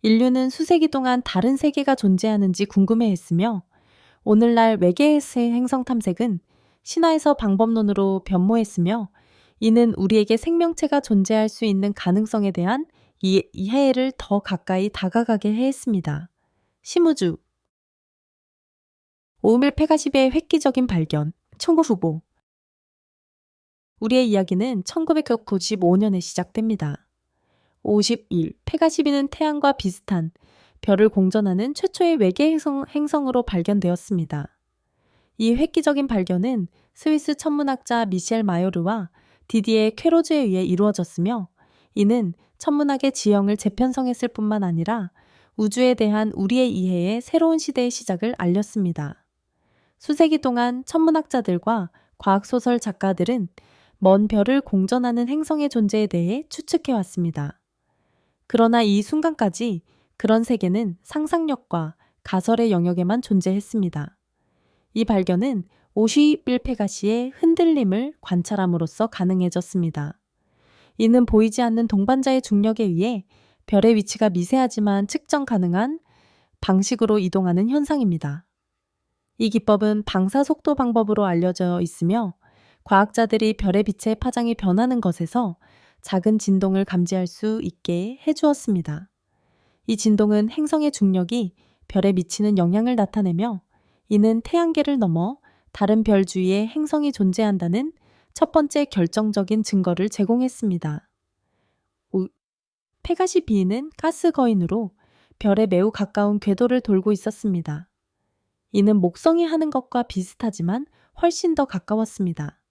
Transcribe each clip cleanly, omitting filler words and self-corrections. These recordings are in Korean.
인류는 수세기 동안 다른 세계가 존재하는지 궁금해했으며 오늘날 외계의 행성 탐색은 신화에서 방법론으로 변모했으며 이는 우리에게 생명체가 존재할 수 있는 가능성에 대한 이해를 더 가까이 다가가게 했습니다. 심우주, 오밀 페가시비의 획기적인 발견, 총구 후보. 우리의 이야기는 1995년에 시작됩니다. 51. 페가시비는 태양과 비슷한 별을 공전하는 최초의 외계 행성으로 발견되었습니다. 이 획기적인 발견은 스위스 천문학자 미셸 마요르와 디디에 퀘로즈에 의해 이루어졌으며 이는 천문학의 지형을 재편성했을 뿐만 아니라 우주에 대한 우리의 이해의 새로운 시대의 시작을 알렸습니다. 수세기 동안 천문학자들과 과학소설 작가들은 먼 별을 공전하는 행성의 존재에 대해 추측해왔습니다. 그러나 이 순간까지 그런 세계는 상상력과 가설의 영역에만 존재했습니다. 이 발견은 51페가시의 흔들림을 관찰함으로써 가능해졌습니다. 이는 보이지 않는 동반자의 중력에 의해 별의 위치가 미세하지만 측정 가능한 방식으로 이동하는 현상입니다. 이 기법은 방사속도 방법으로 알려져 있으며 과학자들이 별의 빛의 파장이 변하는 것에서 작은 진동을 감지할 수 있게 해주었습니다. 이 진동은 행성의 중력이 별에 미치는 영향을 나타내며 이는 태양계를 넘어 다른 별 주위에 행성이 존재한다는 첫 번째 결정적인 증거를 제공했습니다. 페가시 B는 가스 거인으로 별에 매우 가까운 궤도를 돌고 있었습니다. 이는 목성이 하는 것과 비슷하지만 훨씬 더 가까웠습니다.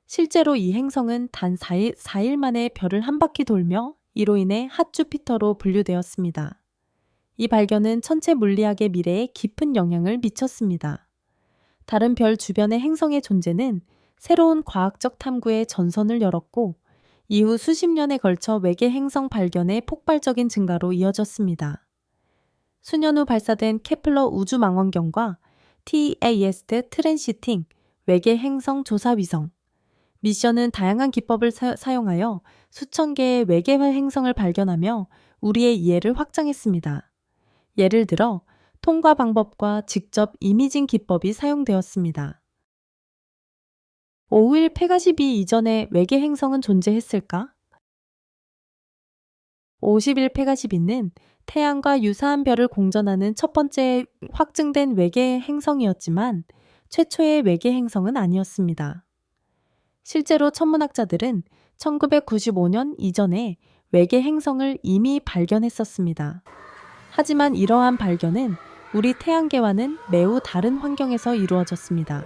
실제로 이 행성은 단 4일 만에 별을 한 바퀴 돌며 이로 인해 핫주피터로 분류되었습니다. 이 발견은 천체 물리학의 미래에 깊은 영향을 미쳤습니다. 다른 별 주변의 행성의 존재는 새로운 과학적 탐구의 전선을 열었고 이후 수십 년에 걸쳐 외계 행성 발견의 폭발적인 증가로 이어졌습니다. 수년 후 발사된 케플러 우주망원경과 TAST 트랜시팅 외계 행성 조사 위성 미션은 다양한 기법을 사용하여 수천 개의 외계 행성을 발견하며 우리의 이해를 확장했습니다. 예를 들어 통과 방법과 직접 이미징 기법이 사용되었습니다. 5일 페가시비 이전에 외계 행성은 존재했을까? 51 페가시비는 태양과 유사한 별을 공전하는 첫 번째 확증된 외계 행성이었지만 최초의 외계 행성은 아니었습니다. 실제로 천문학자들은 1995년 이전에 외계 행성을 이미 발견했었습니다. 하지만 이러한 발견은 우리 태양계와는 매우 다른 환경에서 이루어졌습니다.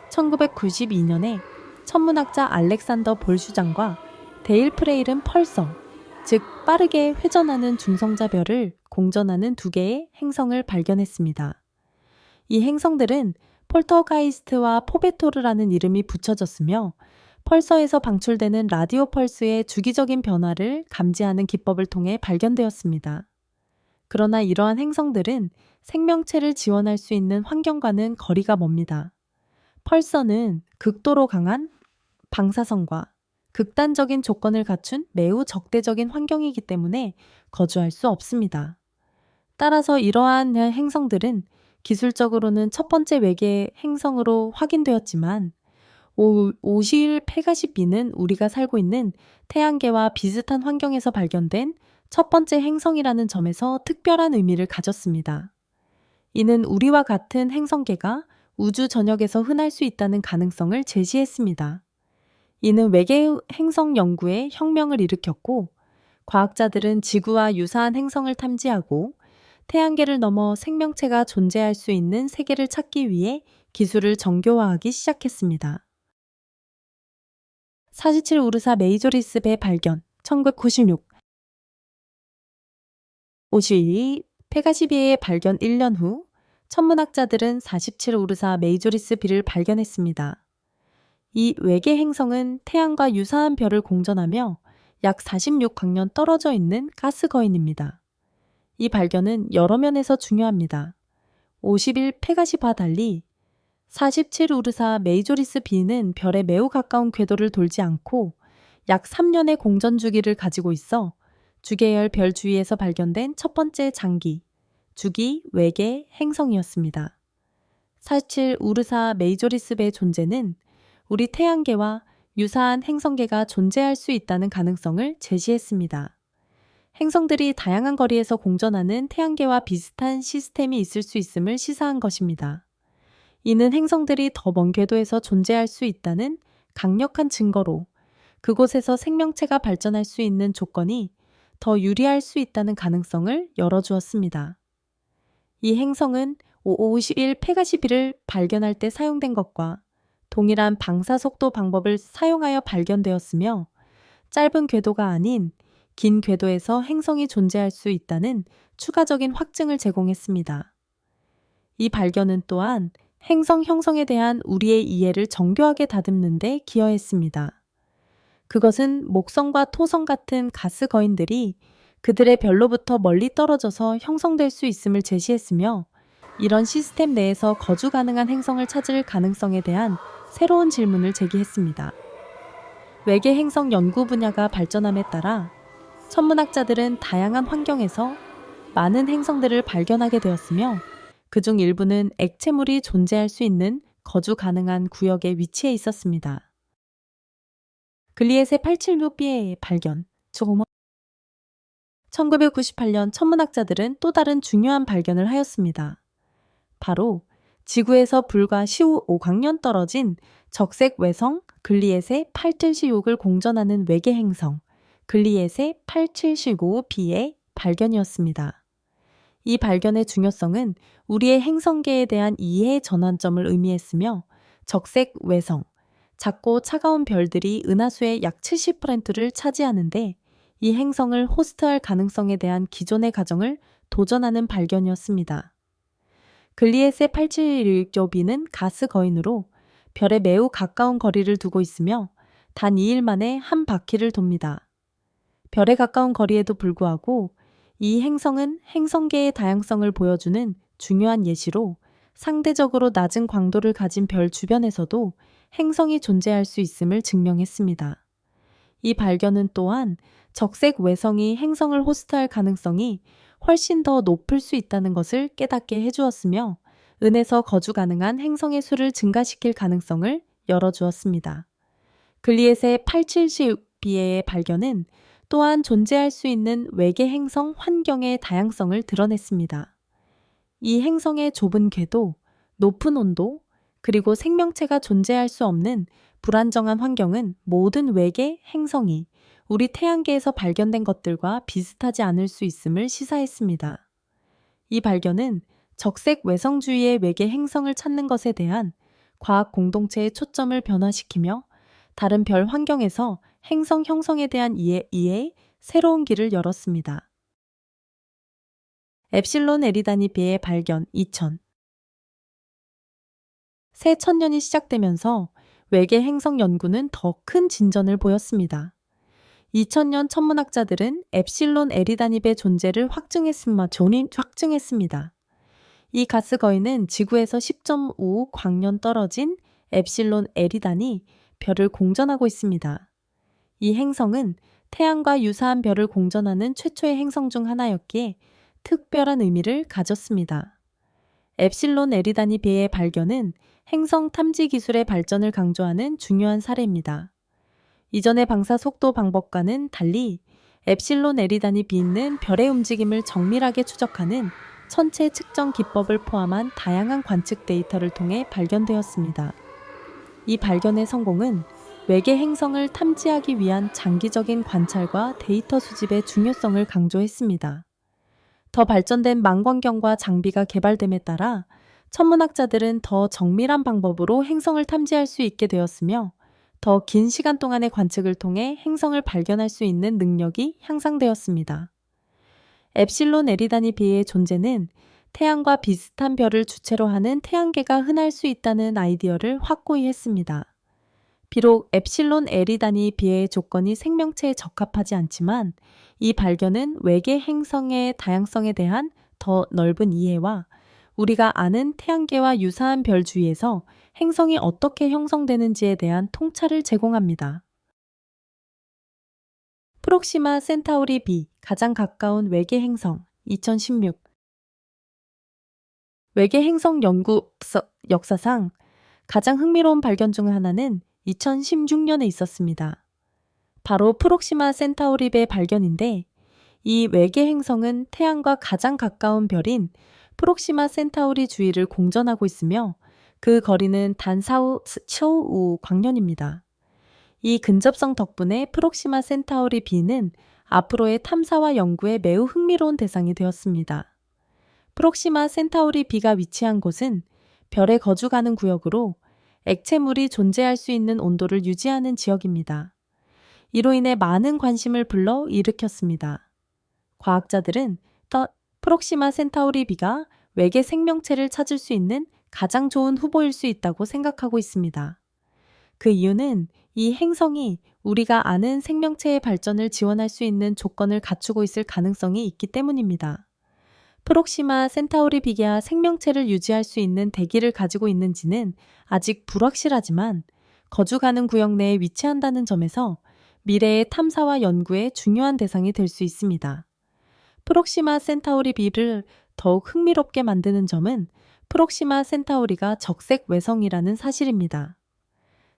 1992년에 천문학자 알렉산더 볼슈장과 데일 프레일은 펄서, 즉 빠르게 회전하는 중성자별을 공전하는 두 개의 행성을 발견했습니다. 이 행성들은 폴터가이스트와 포베토르라는 이름이 붙여졌으며 펄서에서 방출되는 라디오 펄스의 주기적인 변화를 감지하는 기법을 통해 발견되었습니다. 그러나 이러한 행성들은 생명체를 지원할 수 있는 환경과는 거리가 멉니다. 펄서는 극도로 강한 방사선과 극단적인 조건을 갖춘 매우 적대적인 환경이기 때문에 거주할 수 없습니다. 따라서 이러한 행성들은 기술적으로는 첫 번째 외계 행성으로 확인되었지만 51 페가시 B는 우리가 살고 있는 태양계와 비슷한 환경에서 발견된 첫 번째 행성이라는 점에서 특별한 의미를 가졌습니다. 이는 우리와 같은 행성계가 우주 전역에서 흔할 수 있다는 가능성을 제시했습니다. 이는 외계 행성 연구에 혁명을 일으켰고 과학자들은 지구와 유사한 행성을 탐지하고 태양계를 넘어 생명체가 존재할 수 있는 세계를 찾기 위해 기술을 정교화하기 시작했습니다. 47 우르사 메이조리스 배 발견 1996 52 페가시비의 발견 1년 후 천문학자들은 47 우르사 메이조리스 B를 발견했습니다. 이 외계 행성은 태양과 유사한 별을 공전하며 약 46광년 떨어져 있는 가스 거인입니다. 이 발견은 여러 면에서 중요합니다. 51 페가시비와 달리 47 우르사 메이조리스 B는 별에 매우 가까운 궤도를 돌지 않고 약 3년의 공전 주기를 가지고 있어 주계열 별 주위에서 발견된 첫 번째 장기, 주기 외계 행성이었습니다. 사실 우르사 메이조리스의 존재는 우리 태양계와 유사한 행성계가 존재할 수 있다는 가능성을 제시했습니다. 행성들이 다양한 거리에서 공전하는 태양계와 비슷한 시스템이 있을 수 있음을 시사한 것입니다. 이는 행성들이 더 먼 궤도에서 존재할 수 있다는 강력한 증거로 그곳에서 생명체가 발전할 수 있는 조건이 더 유리할 수 있다는 가능성을 열어주었습니다. 이 행성은 51 페가시비를 발견할 때 사용된 것과 동일한 방사속도 방법을 사용하여 발견되었으며 짧은 궤도가 아닌 긴 궤도에서 행성이 존재할 수 있다는 추가적인 확증을 제공했습니다. 이 발견은 또한 행성 형성에 대한 우리의 이해를 정교하게 다듬는 데 기여했습니다. 그것은 목성과 토성 같은 가스 거인들이 그들의 별로부터 멀리 떨어져서 형성될 수 있음을 제시했으며 이런 시스템 내에서 거주 가능한 행성을 찾을 가능성에 대한 새로운 질문을 제기했습니다. 외계 행성 연구 분야가 발전함에 따라 천문학자들은 다양한 환경에서 많은 행성들을 발견하게 되었으며 그중 일부는 액체물이 존재할 수 있는 거주 가능한 구역에 위치해 있었습니다. 글리엣의 876b의 발견, 1998년 천문학자들은 또 다른 중요한 발견을 하였습니다. 바로 지구에서 불과 15광년 떨어진 적색 외성 글리엣의 8716을 공전하는 외계 행성 글리엣의 8719b의 발견이었습니다. 이 발견의 중요성은 우리의 행성계에 대한 이해의 전환점을 의미했으며 적색 외성, 작고 차가운 별들이 은하수의 약 70%를 차지하는데 이 행성을 호스트할 가능성에 대한 기존의 가정을 도전하는 발견이었습니다. 글리엣의 8716b는 가스 거인으로 별에 매우 가까운 거리를 두고 있으며 단 2일 만에 한 바퀴를 돕니다. 별에 가까운 거리에도 불구하고 이 행성은 행성계의 다양성을 보여주는 중요한 예시로 상대적으로 낮은 광도를 가진 별 주변에서도 행성이 존재할 수 있음을 증명했습니다. 이 발견은 또한 적색 외성이 행성을 호스트할 가능성이 훨씬 더 높을 수 있다는 것을 깨닫게 해주었으며 은에서 거주 가능한 행성의 수를 증가시킬 가능성을 열어주었습니다. 글리엣의 870b의 발견은 또한 존재할 수 있는 외계 행성 환경의 다양성을 드러냈습니다. 이 행성의 좁은 궤도, 높은 온도, 그리고 생명체가 존재할 수 없는 불안정한 환경은 모든 외계 행성이 우리 태양계에서 발견된 것들과 비슷하지 않을 수 있음을 시사했습니다. 이 발견은 적색 외성 주위의 외계 행성을 찾는 것에 대한 과학 공동체의 초점을 변화시키며 다른 별 환경에서 행성 형성에 대한 이해의 새로운 길을 열었습니다. 엡실론 에리다니 B의 발견 2000 새 천년이 시작되면서 외계 행성 연구는 더 큰 진전을 보였습니다. 2000년 천문학자들은 엡실론 에리다닙의 존재를 확증했습니다. 이 가스 거인은 지구에서 10.5 광년 떨어진 엡실론 에리단이 별을 공전하고 있습니다. 이 행성은 태양과 유사한 별을 공전하는 최초의 행성 중 하나였기에 특별한 의미를 가졌습니다. 엡실론 에리다니 B의 발견은 행성 탐지 기술의 발전을 강조하는 중요한 사례입니다. 이전의 방사 속도 방법과는 달리 엡실론 에리다니 B는 별의 움직임을 정밀하게 추적하는 천체 측정 기법을 포함한 다양한 관측 데이터를 통해 발견되었습니다. 이 발견의 성공은 외계 행성을 탐지하기 위한 장기적인 관찰과 데이터 수집의 중요성을 강조했습니다. 더 발전된 망원경과 장비가 개발됨에 따라 천문학자들은 더 정밀한 방법으로 행성을 탐지할 수 있게 되었으며 더 긴 시간 동안의 관측을 통해 행성을 발견할 수 있는 능력이 향상되었습니다. 엡실론 에리다니 B의 존재는 태양과 비슷한 별을 주체로 하는 태양계가 흔할 수 있다는 아이디어를 확고히 했습니다. 비록 엡실론 에리다니 B의 조건이 생명체에 적합하지 않지만 이 발견은 외계 행성의 다양성에 대한 더 넓은 이해와 우리가 아는 태양계와 유사한 별 주위에서 행성이 어떻게 형성되는지에 대한 통찰을 제공합니다. 프록시마 센타우리 B 가장 가까운 외계 행성 2016. 외계 행성 연구 역사상 가장 흥미로운 발견 중 하나는 2016년에 있었습니다. 바로 프록시마 센타우리 B 발견인데, 이 외계 행성은 태양과 가장 가까운 별인 프록시마 센타우리 주위를 공전하고 있으며 그 거리는 단 4우 광년입니다. 이 근접성 덕분에 프록시마 센타우리 B는 앞으로의 탐사와 연구에 매우 흥미로운 대상이 되었습니다. 프록시마 센타우리 B가 위치한 곳은 별에 거주가는 구역으로 액체물이 존재할 수 있는 온도를 유지하는 지역입니다. 이로 인해 많은 관심을 불러 일으켰습니다. 과학자들은 프록시마 센타우리 B가 외계 생명체를 찾을 수 있는 가장 좋은 후보일 수 있다고 생각하고 있습니다. 그 이유는 이 행성이 우리가 아는 생명체의 발전을 지원할 수 있는 조건을 갖추고 있을 가능성이 있기 때문입니다. 프록시마 센타우리 B가 생명체를 유지할 수 있는 대기를 가지고 있는지는 아직 불확실하지만 거주 가능 구역 내에 위치한다는 점에서 미래의 탐사와 연구의 중요한 대상이 될 수 있습니다. 프록시마 센타우리 B를 더욱 흥미롭게 만드는 점은 프록시마 센타우리가 적색 외성이라는 사실입니다.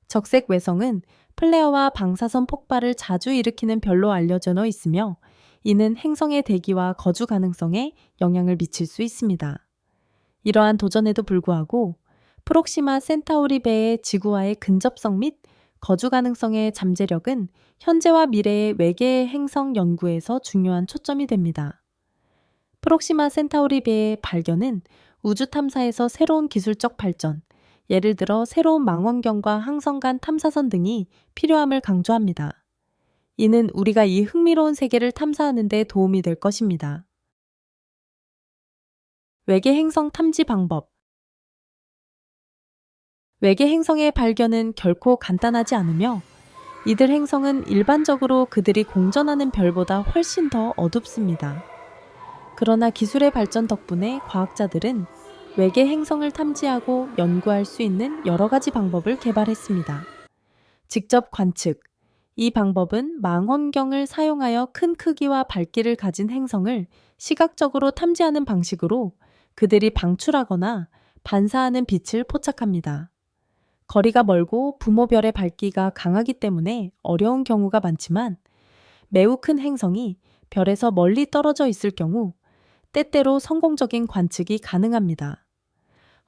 적색 외성은 플레어와 방사선 폭발을 자주 일으키는 별로 알려져 있으며 이는 행성의 대기와 거주 가능성에 영향을 미칠 수 있습니다. 이러한 도전에도 불구하고 프록시마 센타우리 B의 지구와의 근접성 및 거주 가능성의 잠재력은 현재와 미래의 외계 행성 연구에서 중요한 초점이 됩니다. 프록시마 센타우리 B의 발견은 우주 탐사에서 새로운 기술적 발전, 예를 들어 새로운 망원경과 항성 간 탐사선 등이 필요함을 강조합니다. 이는 우리가 이 흥미로운 세계를 탐사하는 데 도움이 될 것입니다. 외계 행성 탐지 방법. 외계 행성의 발견은 결코 간단하지 않으며 이들 행성은 일반적으로 그들이 공전하는 별보다 훨씬 더 어둡습니다. 그러나 기술의 발전 덕분에 과학자들은 외계 행성을 탐지하고 연구할 수 있는 여러 가지 방법을 개발했습니다. 직접 관측. 이 방법은 망원경을 사용하여 큰 크기와 밝기를 가진 행성을 시각적으로 탐지하는 방식으로 그들이 방출하거나 반사하는 빛을 포착합니다. 거리가 멀고 부모별의 밝기가 강하기 때문에 어려운 경우가 많지만 매우 큰 행성이 별에서 멀리 떨어져 있을 경우 때때로 성공적인 관측이 가능합니다.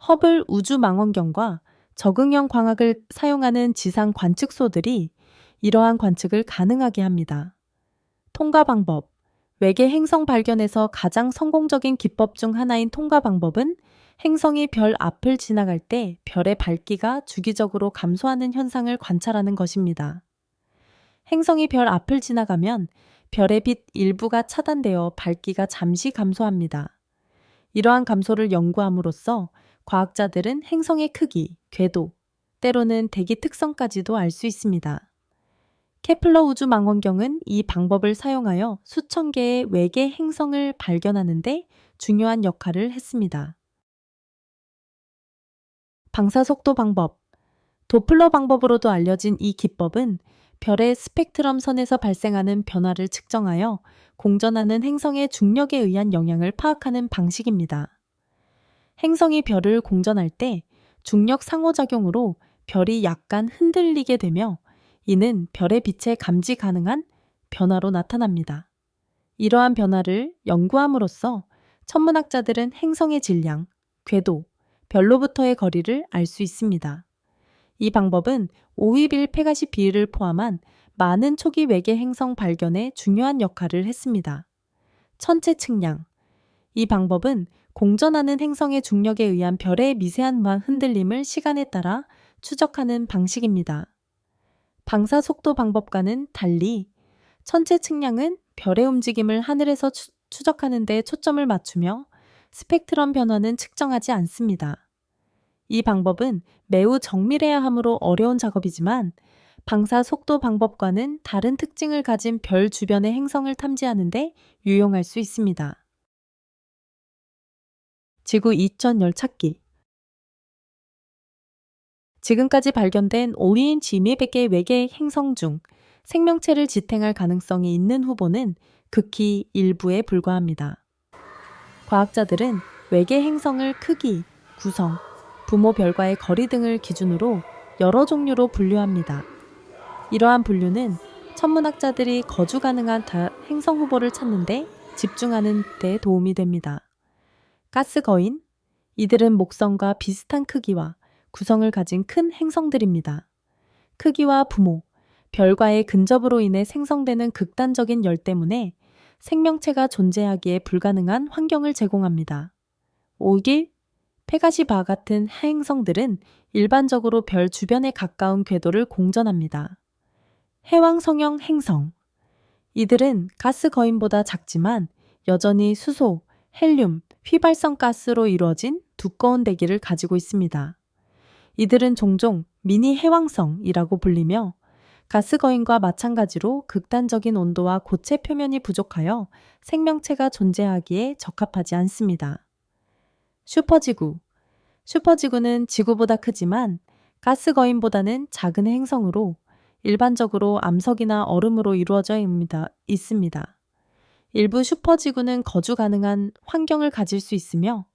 허블 우주망원경과 적응형 광학을 사용하는 지상 관측소들이 이러한 관측을 가능하게 합니다. 통과 방법. 외계 행성 발견에서 가장 성공적인 기법 중 하나인 통과 방법은 행성이 별 앞을 지나갈 때 별의 밝기가 주기적으로 감소하는 현상을 관찰하는 것입니다. 행성이 별 앞을 지나가면 별의 빛 일부가 차단되어 밝기가 잠시 감소합니다. 이러한 감소를 연구함으로써 과학자들은 행성의 크기, 궤도, 때로는 대기 특성까지도 알 수 있습니다. 케플러 우주 망원경은 이 방법을 사용하여 수천 개의 외계 행성을 발견하는 데 중요한 역할을 했습니다. 방사속도 방법. 도플러 방법으로도 알려진 이 기법은 별의 스펙트럼 선에서 발생하는 변화를 측정하여 공전하는 행성의 중력에 의한 영향을 파악하는 방식입니다. 행성이 별을 공전할 때 중력 상호작용으로 별이 약간 흔들리게 되며 이는 별의 빛에 감지 가능한 변화로 나타납니다. 이러한 변화를 연구함으로써 천문학자들은 행성의 질량, 궤도, 별로부터의 거리를 알 수 있습니다. 이 방법은 521 페가시 B를 포함한 많은 초기 외계 행성 발견에 중요한 역할을 했습니다. 천체 측량. 이 방법은 공전하는 행성의 중력에 의한 별의 미세한 흔들림을 시간에 따라 추적하는 방식입니다. 방사 속도 방법과는 달리 천체 측량은 별의 움직임을 하늘에서 추적하는 데 초점을 맞추며 스펙트럼 변화는 측정하지 않습니다. 이 방법은 매우 정밀해야 하므로 어려운 작업이지만 방사 속도 방법과는 다른 특징을 가진 별 주변의 행성을 탐지하는 데 유용할 수 있습니다. 지구 이천열 찾기. 지금까지 발견된 5인 지미 100개 외계 행성 중 생명체를 지탱할 가능성이 있는 후보는 극히 일부에 불과합니다. 과학자들은 외계 행성을 크기, 구성, 부모 별과의 거리 등을 기준으로 여러 종류로 분류합니다. 이러한 분류는 천문학자들이 거주 가능한 행성 후보를 찾는 데 집중하는 데 도움이 됩니다. 가스 거인, 이들은 목성과 비슷한 크기와 구성을 가진 큰 행성들입니다. 크기와 부모, 별과의 근접으로 인해 생성되는 극단적인 열 때문에 생명체가 존재하기에 불가능한 환경을 제공합니다. 오길, 페가시바 같은 행성들은 일반적으로 별 주변에 가까운 궤도를 공전합니다. 해왕 성형 행성, 이들은 가스 거인보다 작지만 여전히 수소, 헬륨, 휘발성 가스로 이루어진 두꺼운 대기를 가지고 있습니다. 이들은 종종 미니 해왕성이라고 불리며 가스 거인과 마찬가지로 극단적인 온도와 고체 표면이 부족하여 생명체가 존재하기에 적합하지 않습니다. 슈퍼지구, 슈퍼지구는 지구보다 크지만 가스 거인보다는 작은 행성으로 일반적으로 암석이나 얼음으로 이루어져 있습니다. 일부 슈퍼지구는 거주 가능한 환경을 가질 수 있으며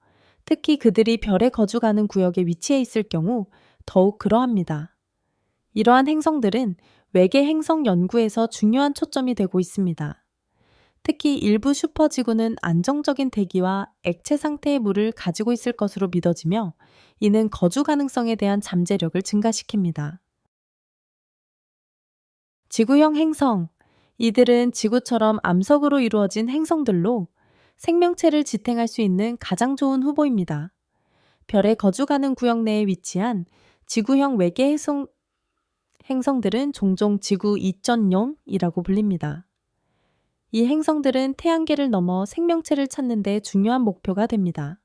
특히 그들이 별에 거주 가능 구역에 위치해 있을 경우 더욱 그러합니다. 이러한 행성들은 외계 행성 연구에서 중요한 초점이 되고 있습니다. 특히 일부 슈퍼지구는 안정적인 대기와 액체 상태의 물을 가지고 있을 것으로 믿어지며 이는 거주 가능성에 대한 잠재력을 증가시킵니다. 지구형 행성, 이들은 지구처럼 암석으로 이루어진 행성들로 생명체를 지탱할 수 있는 가장 좋은 후보입니다. 별에 거주 가능 구역 내에 위치한 지구형 외계 행성들은 종종 지구 이전용이라고 불립니다. 이 행성들은 태양계를 넘어 생명체를 찾는 데 중요한 목표가 됩니다.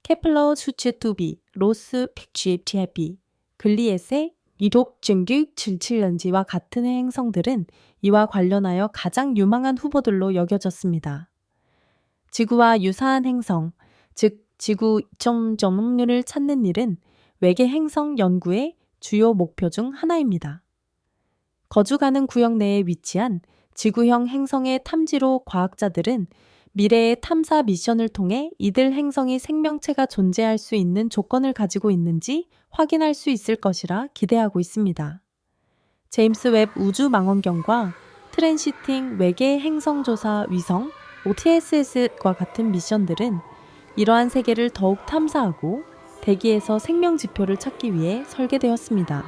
케플러 수치2b, 로스 117b, 글리에세 1677년지와 같은 행성들은 이와 관련하여 가장 유망한 후보들로 여겨졌습니다. 지구와 유사한 행성, 즉 지구 점점률을 찾는 일은 외계 행성 연구의 주요 목표 중 하나입니다. 거주 가능 구역 내에 위치한 지구형 행성의 탐지로 과학자들은 미래의 탐사 미션을 통해 이들 행성이 생명체가 존재할 수 있는 조건을 가지고 있는지 확인할 수 있을 것이라 기대하고 있습니다. 제임스 웹 우주망원경과 트랜시팅 외계 행성조사 위성 OTSS과 같은 미션들은 이러한 세계를 더욱 탐사하고 대기에서 생명 지표를 찾기 위해 설계되었습니다.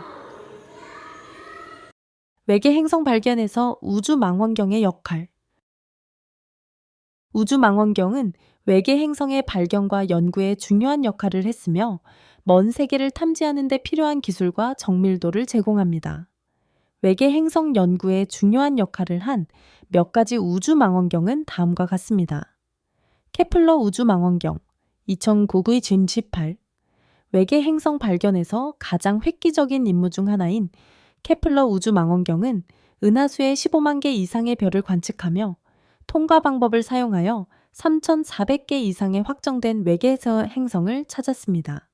외계 행성 발견에서 우주망원경의 역할. 우주망원경은 외계 행성의 발견과 연구에 중요한 역할을 했으며 먼 세계를 탐지하는 데 필요한 기술과 정밀도를 제공합니다. 외계 행성 연구에 중요한 역할을 한 몇 가지 우주망원경은 다음과 같습니다. 케플러 우주망원경 2009의 짐18, 외계 행성 발견에서 가장 획기적인 임무 중 하나인 케플러 우주망원경은 은하수의 15만 개 이상의 별을 관측하며 통과 방법을 사용하여 3,400개 이상의 확정된 외계 행성을 찾았습니다.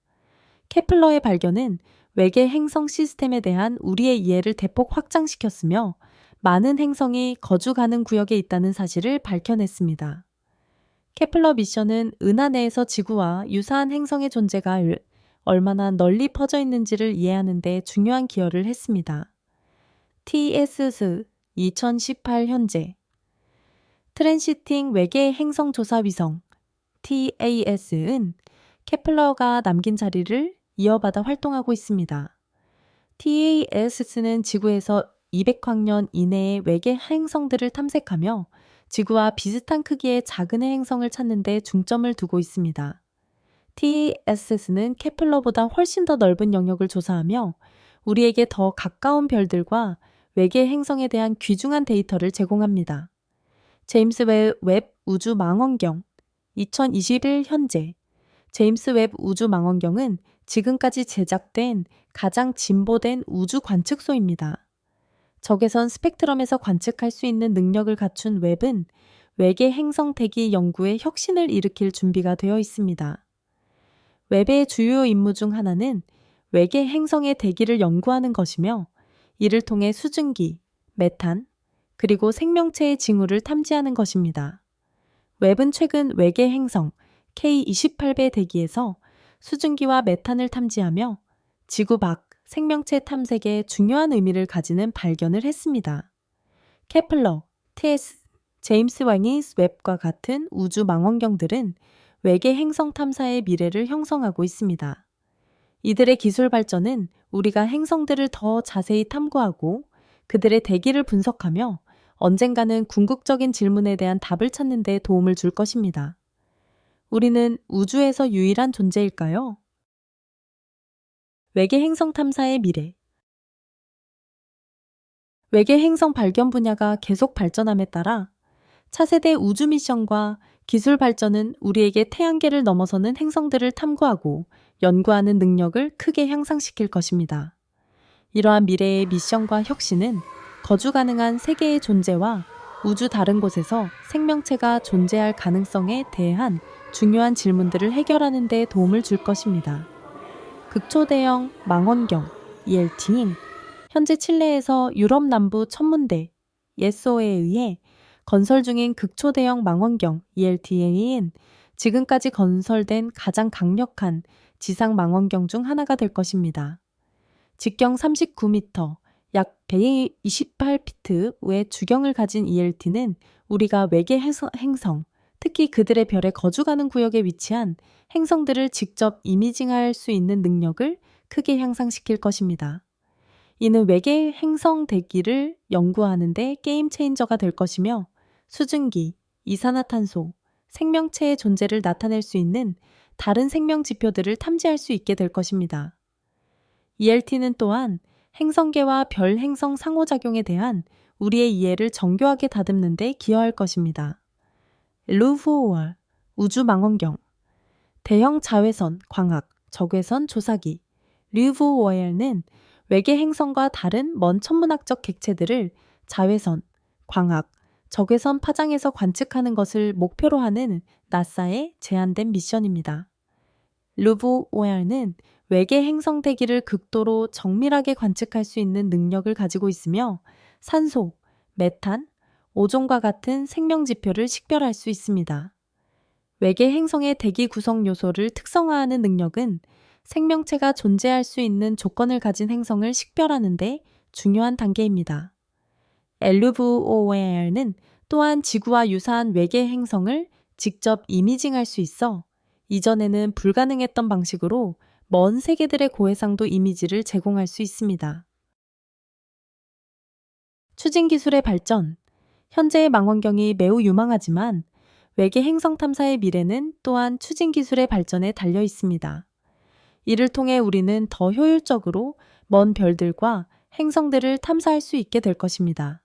케플러의 발견은 외계 행성 시스템에 대한 우리의 이해를 대폭 확장시켰으며 많은 행성이 거주 가능 구역에 있다는 사실을 밝혀냈습니다. 케플러 미션은 은하 내에서 지구와 유사한 행성의 존재가 얼마나 널리 퍼져 있는지를 이해하는 데 중요한 기여를 했습니다. TSS 2018 현재 트랜시팅 외계 행성 조사 위성 TAS은 케플러가 남긴 자리를 이어받아 활동하고 있습니다. TAS는 지구에서 200광년 이내의 외계 행성들을 탐색하며 지구와 비슷한 크기의 작은 행성을 찾는 데 중점을 두고 있습니다. TAS는 케플러보다 훨씬 더 넓은 영역을 조사하며 우리에게 더 가까운 별들과 외계 행성에 대한 귀중한 데이터를 제공합니다. 제임스 웹 우주망원경 2021 현재 제임스 웹 우주망원경은 지금까지 제작된 가장 진보된 우주 관측소입니다. 적외선 스펙트럼에서 관측할 수 있는 능력을 갖춘 웹은 외계 행성 대기 연구에 혁신을 일으킬 준비가 되어 있습니다. 웹의 주요 임무 중 하나는 외계 행성의 대기를 연구하는 것이며 이를 통해 수증기, 메탄, 그리고 생명체의 징후를 탐지하는 것입니다. 웹은 최근 외계 행성 K28배 대기에서 수증기와 메탄을 탐지하며 지구 밖 생명체 탐색에 중요한 의미를 가지는 발견을 했습니다. 케플러, TS, 제임스 웨니스 웹과 같은 우주 망원경들은 외계 행성 탐사의 미래를 형성하고 있습니다. 이들의 기술 발전은 우리가 행성들을 더 자세히 탐구하고 그들의 대기를 분석하며 언젠가는 궁극적인 질문에 대한 답을 찾는 데 도움을 줄 것입니다. 우리는 우주에서 유일한 존재일까요? 외계 행성 탐사의 미래. 외계 행성 발견 분야가 계속 발전함에 따라 차세대 우주 미션과 기술 발전은 우리에게 태양계를 넘어서는 행성들을 탐구하고 연구하는 능력을 크게 향상시킬 것입니다. 이러한 미래의 미션과 혁신은 거주 가능한 세계의 존재와 우주 다른 곳에서 생명체가 존재할 가능성에 대한 중요한 질문들을 해결하는 데 도움을 줄 것입니다. 극초대형 망원경 ELT는 현재 칠레에서 유럽 남부 천문대 예소에 의해 건설 중인 극초대형 망원경 ELTA는 지금까지 건설된 가장 강력한 지상 망원경 중 하나가 될 것입니다. 직경 39m, 약 128피트의 주경을 가진 ELT는 우리가 외계 행성, 특히 그들의 별에 거주 가능 구역에 위치한 행성들을 직접 이미징할 수 있는 능력을 크게 향상시킬 것입니다. 이는 외계 행성 대기를 연구하는 데 게임 체인저가 될 것이며 수증기, 이산화탄소, 생명체의 존재를 나타낼 수 있는 다른 생명 지표들을 탐지할 수 있게 될 것입니다. ELT는 또한 행성계와 별 행성 상호작용에 대한 우리의 이해를 정교하게 다듬는 데 기여할 것입니다. 루브월, 우주망원경, 대형 자외선, 광학, 적외선 조사기, 류브워엘는 외계 행성과 다른 먼 천문학적 객체들을 자외선, 광학, 적외선 파장에서 관측하는 것을 목표로 하는 나사의 제한된 미션입니다. 루브워엘는 외계 행성 대기를 극도로 정밀하게 관측할 수 있는 능력을 가지고 있으며 산소, 메탄, 오존과 같은 생명 지표를 식별할 수 있습니다. 외계 행성의 대기 구성 요소를 특성화하는 능력은 생명체가 존재할 수 있는 조건을 가진 행성을 식별하는 데 중요한 단계입니다. LUVOAR는 또한 지구와 유사한 외계 행성을 직접 이미징할 수 있어 이전에는 불가능했던 방식으로 먼 세계들의 고해상도 이미지를 제공할 수 있습니다. 추진 기술의 발전. 현재의 망원경이 매우 유망하지만 외계 행성 탐사의 미래는 또한 추진 기술의 발전에 달려 있습니다. 이를 통해 우리는 더 효율적으로 먼 별들과 행성들을 탐사할 수 있게 될 것입니다.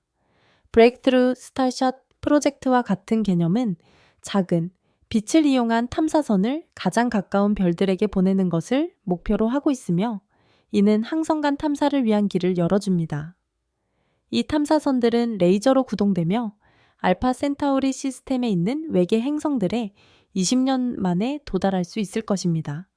브레이크트루 스타샷 프로젝트와 같은 개념은 작은 빛을 이용한 탐사선을 가장 가까운 별들에게 보내는 것을 목표로 하고 있으며 이는 항성간 탐사를 위한 길을 열어줍니다. 이 탐사선들은 레이저로 구동되며 알파 센타우리 시스템에 있는 외계 행성들에 20년 만에 도달할 수 있을 것입니다.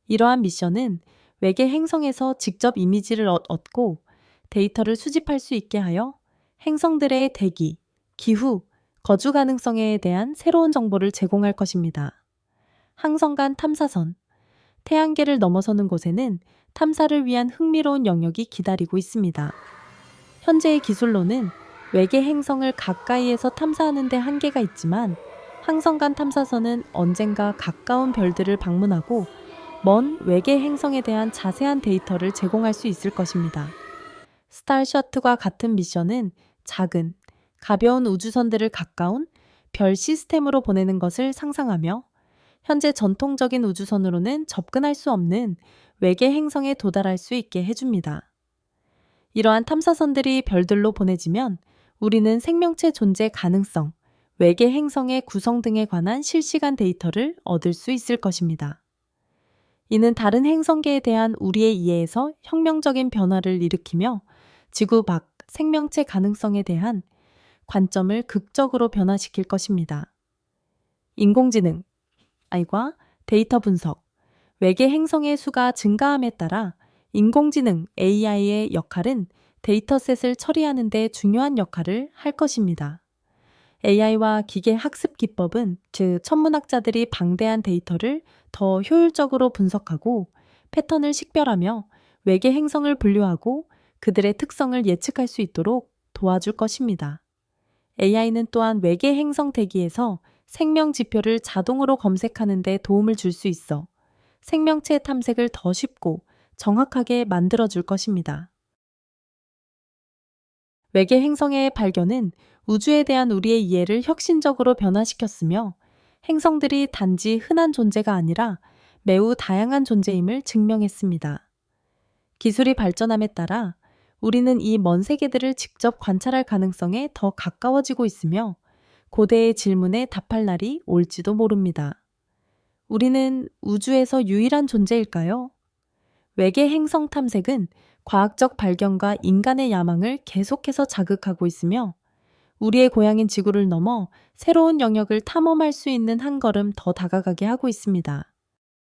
이러한 미션은 외계 행성에서 직접 이미지를 얻고 데이터를 수집할 수 있게 하여 행성들의 대기, 기후, 거주 가능성에 대한 새로운 정보를 제공할 것입니다. 항성간 탐사선. 태양계를 넘어서는 곳에는 탐사를 위한 흥미로운 영역이 기다리고 있습니다. 현재의 기술로는 외계 행성을 가까이에서 탐사하는 데 한계가 있지만 항성간 탐사선은 언젠가 가까운 별들을 방문하고 먼 외계 행성에 대한 자세한 데이터를 제공할 수 있을 것입니다. 스타셔트와 같은 미션은 작은, 가벼운 우주선들을 가까운 별 시스템으로 보내는 것을 상상하며 현재 전통적인 우주선으로는 접근할 수 없는 외계 행성에 도달할 수 있게 해줍니다. 이러한 탐사선들이 별들로 보내지면 우리는 생명체 존재 가능성, 외계 행성의 구성 등에 관한 실시간 데이터를 얻을 수 있을 것입니다. 이는 다른 행성계에 대한 우리의 이해에서 혁명적인 변화를 일으키며 지구 밖 생명체 가능성에 대한 관점을 극적으로 변화시킬 것입니다. 인공지능, AI과 데이터 분석, 외계 행성의 수가 증가함에 따라 인공지능 AI의 역할은 데이터셋을 처리하는 데 중요한 역할을 할 것입니다. AI와 기계 학습 기법은 즉 천문학자들이 방대한 데이터를 더 효율적으로 분석하고 패턴을 식별하며 외계 행성을 분류하고 그들의 특성을 예측할 수 있도록 도와줄 것입니다. AI는 또한 외계 행성 대기에서 생명 지표를 자동으로 검색하는 데 도움을 줄 수 있어 생명체 탐색을 더 쉽고 정확하게 만들어 줄 것입니다. 외계 행성의 발견은 우주에 대한 우리의 이해를 혁신적으로 변화시켰으며 행성들이 단지 흔한 존재가 아니라 매우 다양한 존재임을 증명했습니다. 기술이 발전함에 따라 우리는 이 먼 세계들을 직접 관찰할 가능성에 더 가까워지고 있으며 고대의 질문에 답할 날이 올지도 모릅니다. 우리는 우주에서 유일한 존재일까요? 외계 행성 탐색은 과학적 발견과 인간의 야망을 계속해서 자극하고 있으며 우리의 고향인 지구를 넘어 새로운 영역을 탐험할 수 있는 한 걸음 더 다가가게 하고 있습니다.